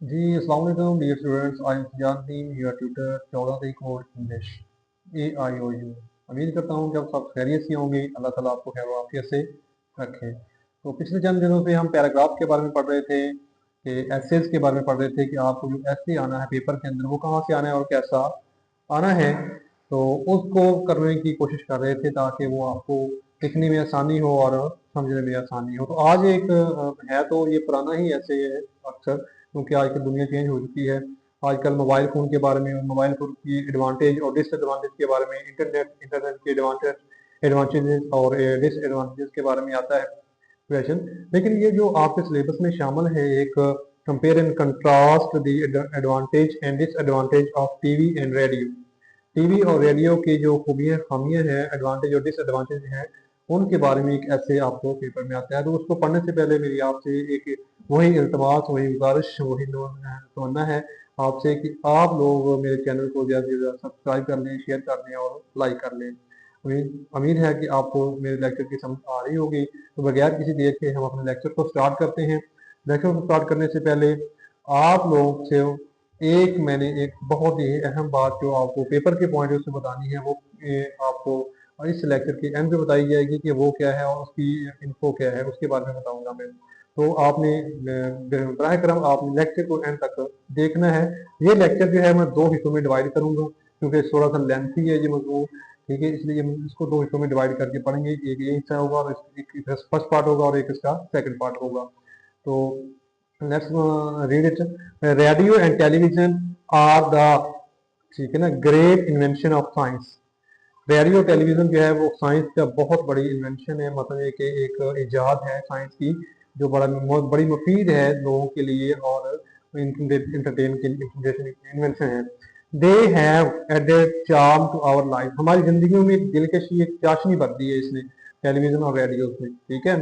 जी, अस्सलाम वालेकुम dear students. I am Sujan team your tutor 14 code English AIOU। उम्मीद करता हूँ कि आप सब खैरियत से होंगे। अल्लाह ताला आपको खैर आफियत से रखे। तो पिछले चंद दिनों से हम पैराग्राफ के बारे में पढ़ रहे थे कि एसेज के बारे में पढ़ रहे थे कि आपको जो ऐसे आना है पेपर के अंदर वो कहाँ से आना है और कैसा आना है। तो उसको करने की कोशिश कर रहे थे ताकि वो आपको लिखने में आसानी हो और समझने में आसानी हो। तो आज एक है तो ये पुराना ही ऐसे है अक्सर, क्योंकि आजकल दुनिया चेंज हो चुकी है। आजकल मोबाइल फ़ोन के बारे में, मोबाइल फ़ोन की एडवांटेज और डिसएडवांटेज के बारे में, इंटरनेट के एडवांटेजेस और डिसएडवांटेजेस के बारे में आता है क्वेश्चन। लेकिन ये जो आपके सिलेबस में शामिल है एक compare and contrast the advantage and disadvantage of TV and radio. TV और रेडियो की जो खूबियाँ खामियाँ हैं, एडवांटेज और डिसएडवांटेज हैं, उनके बारे में एक ऐसे आपको पेपर में आता है। तो उसको पढ़ने से पहले मेरी आपसे एक वही इल्तमास, वही गुजारिश, वही तमन्ना है आपसे कि आप लोग मेरे चैनल को ज़्यादा से ज़्यादा सब्सक्राइब कर लें, शेयर कर लें और लाइक कर लें। उम्मीद है कि आपको मेरे लेक्चर की समझ आ रही होगी। तो बगैर किसी देर के हम अपने लेक्चर को स्टार्ट करते हैं। लेक्चर को स्टार्ट करने से पहले आप लोग से मैंने एक बहुत ही अहम बात जो आपको पेपर के पॉइंट ऑफ व्यू से बतानी है, वो आपको इस लेक्चर के एंड पे बताई जाएगी कि वो क्या है और उसकी इन्फो क्या है, उसके बारे में बताऊंगा मैं। तो आपने बराह करम आपने लेक्चर को एंड तक देखना है। ये लेक्चर जो है मैं दो हिस्सों में डिवाइड करूंगा, क्योंकि थोड़ा सा लेंथी है ये मजमून, ठीक है, इसलिए हम इसको दो हिस्सों में डिवाइड करके पढ़ेंगे। एक ये हिस्सा होगा और एक फर्स्ट पार्ट होगा और एक इसका सेकंड पार्ट होगा। तो let's read it. Radio and television are the, ठीक है ना, great invention of science. Radio television जो है वो साइंस का बहुत बड़ी इन्वेंशन है, मतलब एक इजाद है साइंस की, जो बहुत बड़ी मुफीद है लोगों के लिए और इंटरटेन के लिए इन्वेंशन है। They have added charm to our life. हमारी जिंदगियों में दिलकशी, एक चाशनी भर दी है इसने, टेलीविजन और रेडियो में, ठीक है।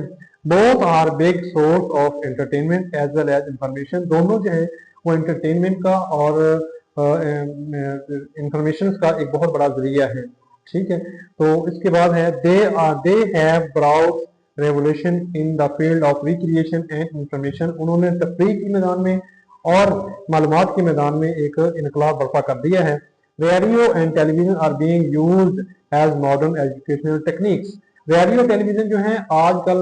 Both are big source of entertainment as well as information. दोनों जो है वो एंटरटेनमेंट का और इंफॉर्मेशन का एक बहुत बड़ा जरिया है, ठीक है। तो इसके बाद है they have brought revolution in the field of recreation and information. उन्होंने तफरीह के मैदान में और मालूमात के मैदान में एक इनकलाब बर्पा कर दिया है। Radio and television are being used as modern educational techniques. Radio television जो है आजकल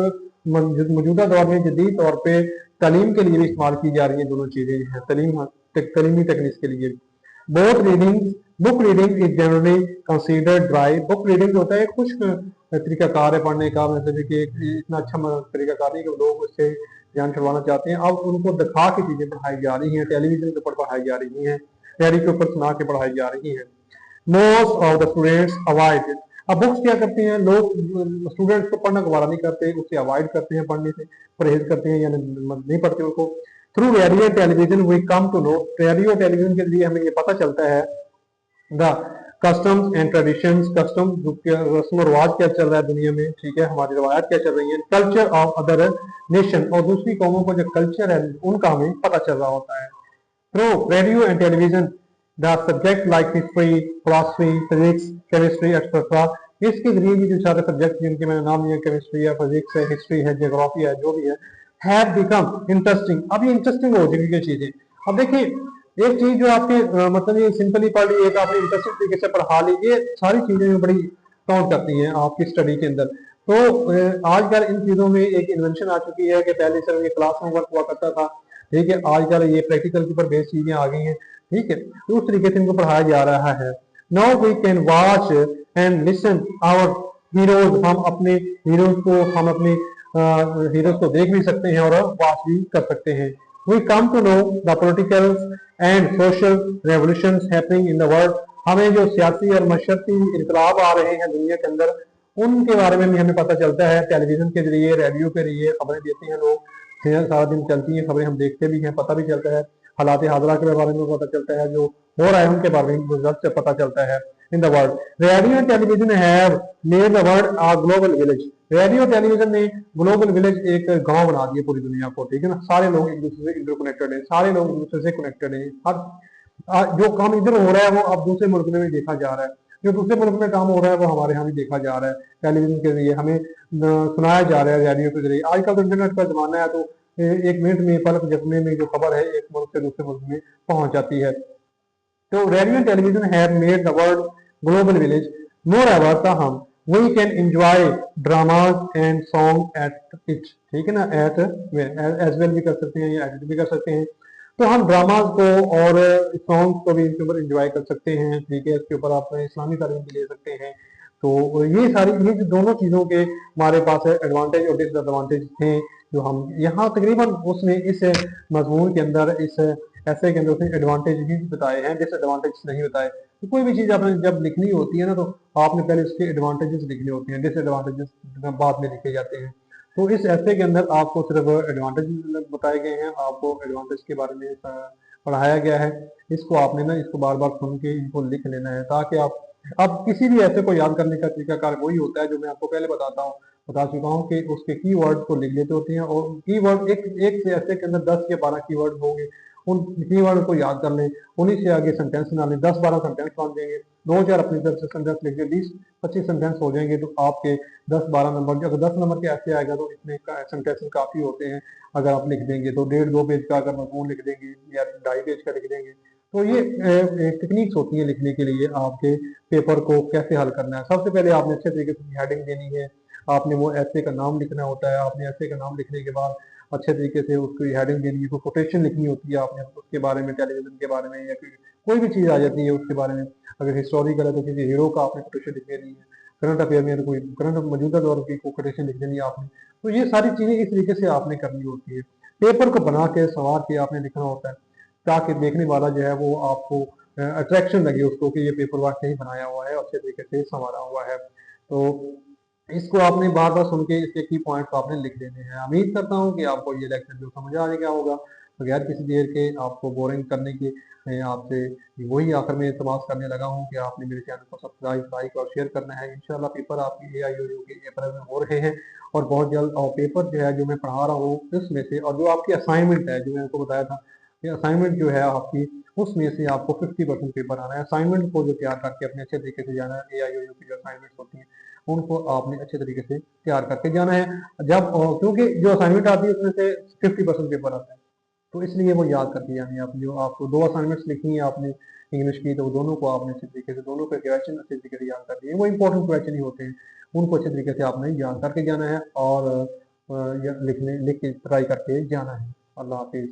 मौजूदा दौर में जदीद तौर पे तालीम के लिए भी इस्तेमाल की जा रही है। दोनों चीजें हैं तलीमी टेक्निक्स के लिए। Both reading book reading is generally considered dry. Book reading होता है खुश्क तरीकाकार है पढ़ने का, मतलब कि इतना अच्छा तरीकाकार नहीं कि लोग उससे ध्यान छुड़वाना चाहते हैं। अब उनको दिखा के चीजें पढ़ाई जा रही हैं, टेलीविजन के ऊपर पढ़ाई जा रही हैं, रेडियो के ऊपर सुना के पढ़ाई जा रही हैं। Most of the students avoid it. अब बुक्स क्या करते हैं लोग, स्टूडेंट्स को पढ़ना गवारा नहीं करते, उससे अवॉइड करते हैं, पढ़ने से परहेज करते हैं या नहीं पढ़ते उनको। Through radio television we come to know. Radio television के जरिए हमें ये पता चलता है the customs and traditions. Custom, रस्म रिवाज क्या चल रहा है दुनिया में, ठीक है, हमारी रवायत क्या चल रही है। कल्चर ऑफ अदर नेशन, और दूसरी कौमों का जो कल्चर है उनका हमें पता चल रहा होता है। Through radio and television the subject like history, philosophy, physics, chemistry etcetera. इसके जरिए भी जो सारे सब्जेक्ट जिनके मैंने नाम लिया, केमिस्ट्री है, फिजिक्स है, हिस्ट्री है, जियोग्राफी है, जो भी है, हैव बिकम इंटरेस्टिंग। अब ये इंटरेस्टिंग हो चुकी है चीजें। अब देखिए एक चीज जो आपके मतलब ये सिंपली पढ़ ली, एक आपने इंटरेस्टिंग तरीके से पढ़ा ली, ये सारी चीजें बड़ी काउंट करती हैं आपकी स्टडी के अंदर। तो आजकल इन चीजों में एक इन्वेंशन आ चुकी है कि पहले सिर्फ ये क्लास में वर्क हुआ करता था, ठीक है, आजकल ये प्रैक्टिकल के ऊपर बेस चीजें आ गई हैं, ठीक है, तो उस तरीके से इनको पढ़ाया जा रहा है। Now we can watch and listen our heroes. हम अपने हीरोज को, हम अपने हीरोज को देख भी सकते हैं और वॉच भी कर सकते हैं। We come to know the political and social revolutions happening in the world. हमें जो सियासी और मशरती इनकलाब आ रहे हैं दुनिया के अंदर, उनके बारे में भी हमें पता चलता है। टेलीविजन के जरिए, रेडियो के जरिए खबरें देते हैं लोग, सारा दिन चलती हैं खबरें, हम देखते भी हैं, पता भी चलता है। हालात हाजरा के बारे में पता चलता है, जो हो रहा है उनके बारे में रिजल्ट से पता चलता है in the world. Radio and television have made the world a global village. Radio television ने ग्लोबल विलेज, एक गांव बना दिया पूरी दुनिया को, ठीक है ना। सारे लोग एक दूसरे से इंटरकनेक्टेड है, सारे लोग एक दूसरे से कनेक्टेड है। हर जो काम इधर हो रहा है वो अब दूसरे मुल्क में भी देखा जा रहा है, जो दूसरे मुल्क में काम हो रहा है वो हमारे यहाँ भी देखा जा रहा है। टेलीविजन के जरिए हमें सुनाया जा रहा है, रेडियो के जरिए। आजकल तो इंटरनेट का जमाना है, तो एक मिनट में पलक झपकने में जो खबर है एक मुल्क से दूसरे मुल्क में पहुंच जाती है। तो radio and television have made the world global village more ever ताहम we can enjoy dramas and song at it, ठीक है ना, एट एज वेल भी कर सकते हैं या एडिट भी कर सकते हैं। तो हम ड्रामाज को और सॉन्ग्स को भी इनके ऊपर एंजॉय कर सकते हैं, ठीक है। इसके ऊपर आप इस्लामी तालीम भी ले सकते हैं। तो ये जो दोनों चीज़ों के हमारे पास एडवांटेज और डिसएडवांटेज हैं जो हम यहाँ तकरीबन उसने इस मजमून के अंदर, इस ऐसे के अंदर उसने एडवांटेज ही बताए हैं, डिसएडवांटेज नहीं बताए। तो कोई भी चीज़ आपने जब लिखनी होती है ना, तो आपने पहले उसके एडवांटेजेस लिखने होते हैं, डिसएडवांटेजेस बाद में लिखे जाते हैं। तो इस ऐसे के अंदर आपको सिर्फ एडवांटेज बताए गए हैं, आपको एडवांटेज के बारे में पढ़ाया गया है। इसको आपने ना इसको बार बार सुन के इनको लिख लेना है, ताकि आप अब किसी भी ऐसे को याद करने का तरीकाकार वही होता है जो मैं आपको पहले बता चुका हूँ कि उसके कीवर्ड को लिख लेते होते हैं, और कीवर्ड एक से ऐसे के अंदर 10 या 12 कीवर्ड होंगे, उन कीवर्ड को याद कर लें, उन्हीं से आगे सेंटेंस बना लें, 10-12 सेंटेंस बन जाएंगे, 2-4 अपनी तरफ से सेंटेंस लिख के 20-25 सेंटेंस हो जाएंगे। तो आपके 10-12 नंबर, अगर 10 नंबर के ऐसे आएगा तो इतने सेंटेंस काफी होते हैं। अगर आप लिख देंगे तो 1.5-2 पेज का अगर मजमून लिख देंगे या 2.5 पेज का लिख देंगे, तो ये टेक्निक्स होती है लिखने के लिए, आपके पेपर को कैसे हल करना है। सबसे पहले आपने अच्छे तरीके से हेडिंग देनी है, आपने वो ऐसे का नाम लिखना होता है, आपने ऐसे का नाम लिखने के बाद अच्छे तरीके से उसकी हेडिंग देनी है, कोई कोटेशन लिखनी होती है आपने उसके बारे में, टेलीविजन के बारे में, या कोई भी चीज़ आ जाती है उसके बारे में। अगर हिस्टोरिकल है तो किसी हीरो का आपने कोटेशन लिख देनी है, करंट अफेयर में तो कोई करंट मौजूदा दौर की कोटेशन लिख देनी है आपने। तो ये सारी चीज़ें इस तरीके से आपने करनी होती है, पेपर को बना के संवार के आपने लिखना होता है, ताकि देखने वाला जो है वो आपको अट्रैक्शन लगे उसको कि ये पेपर वाकई बनाया हुआ है, अच्छे तरीके से संवारा हुआ है। तो इसको आपने बार बार सुन के इसके की पॉइंट्स आपने लिख देने हैं। उम्मीद करता हूँ कि आपको ये लेक्चर जो समझ आ गया होगा, बगैर किसी देर के आपको बोरिंग करने के मैं आपसे वही आखिर में इल्तमास करने लगा हूँ कि आपने मेरे चैनल को सब्सक्राइब, लाइक और शेयर करना है। इंशाल्लाह पेपर आपके AIOU के अप्रैल में हो रहे हैं, और बहुत जल्द, और पेपर जो है जो मैं पढ़ा रहा हूँ उसमें से, और जो आपकी असाइनमेंट है जो मैंने आपको बताया था, ये असाइनमेंट जो है आपकी, उसमें से आपको 50% पेपर आना है। असाइनमेंट को जो तैयार करके अपने अच्छे तरीके से जाना है, AIOU की जो असाइनमेंट्स होती हैं उनको आपने अच्छे तरीके से तैयार करके जाना है। जब क्योंकि जो असाइनमेंट आती है उसमें से 50% पेपर आता है, तो इसलिए वो याद करके जानी है। आपने जो आपको 2 असाइनमेंट्स लिखनी है आपने इंग्लिश की, तो दोनों को आपने अच्छे तरीके से, दोनों के क्वेश्चन अच्छे तरीके से याद कर दिए, वो इंपॉर्टेंट क्वेश्चन ही होते हैं, उनको अच्छे तरीके से आपने याद करके जाना है और लिख के ट्राई करके जाना है। अल्लाह हाफिज़।